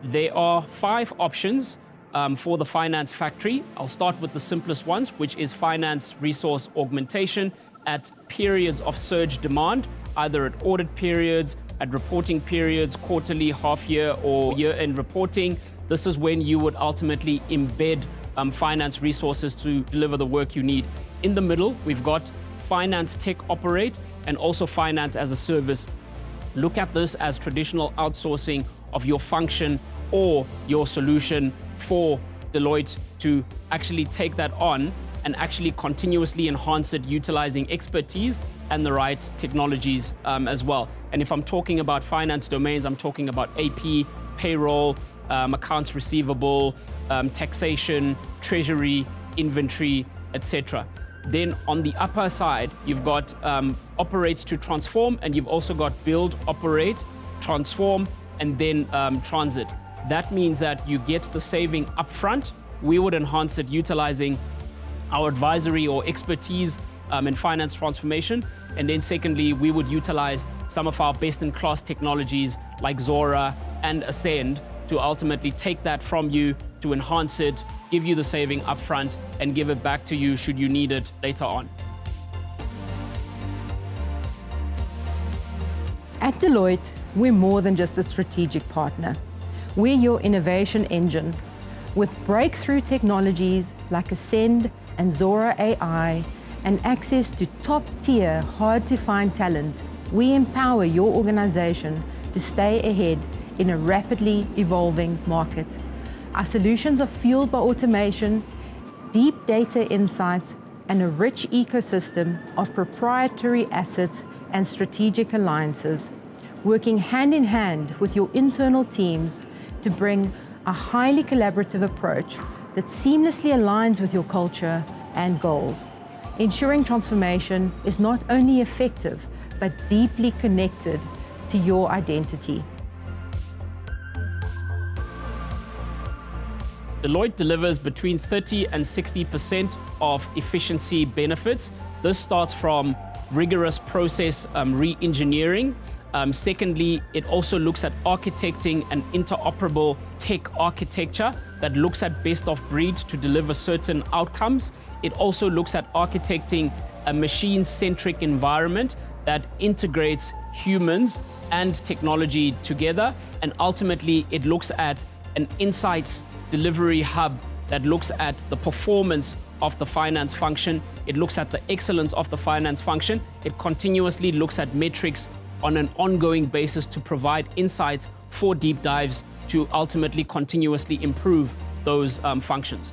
There are 5 options for the Finance Factory. I'll start with the simplest ones, which is finance resource augmentation at periods of surge demand, either at audit periods, at reporting periods, quarterly, half-year, or year-end reporting. This is when you would ultimately embed finance resources to deliver the work you need. In the middle, we've got finance tech operate and also finance as a service. Look at this as traditional outsourcing of your function or your solution for Deloitte to actually take that on and actually continuously enhance it utilizing expertise and the right technologies as well. And if I'm talking about finance domains, I'm talking about AP, payroll, accounts receivable, taxation, treasury, inventory, etc. Then on the upper side, you've got operate to transform, and you've also got build, operate, transform, and then transit. That means that you get the saving upfront. We would enhance it utilizing our advisory or expertise in finance transformation. And then secondly, we would utilize some of our best-in-class technologies like Zora and Ascend to ultimately take that from you, to enhance it, give you the saving upfront, and give it back to you should you need it later on. At Deloitte, we're more than just a strategic partner. We're your innovation engine. With breakthrough technologies like Ascend and Zora AI and access to top-tier, hard-to-find talent, we empower your organization to stay ahead in a rapidly evolving market. Our solutions are fueled by automation, deep data insights, and a rich ecosystem of proprietary assets and strategic alliances, working hand in hand with your internal teams to bring a highly collaborative approach that seamlessly aligns with your culture and goals, ensuring transformation is not only effective, but deeply connected to your identity. Deloitte delivers between 30 and 60% of efficiency benefits. This starts from rigorous process re-engineering. Secondly, it also looks at architecting an interoperable tech architecture that looks at best of breed to deliver certain outcomes. It also looks at architecting a machine-centric environment that integrates humans and technology together. And ultimately, it looks at an insights delivery hub that looks at the performance of the finance function. It looks at the excellence of the finance function. It continuously looks at metrics on an ongoing basis to provide insights for deep dives to ultimately continuously improve those functions.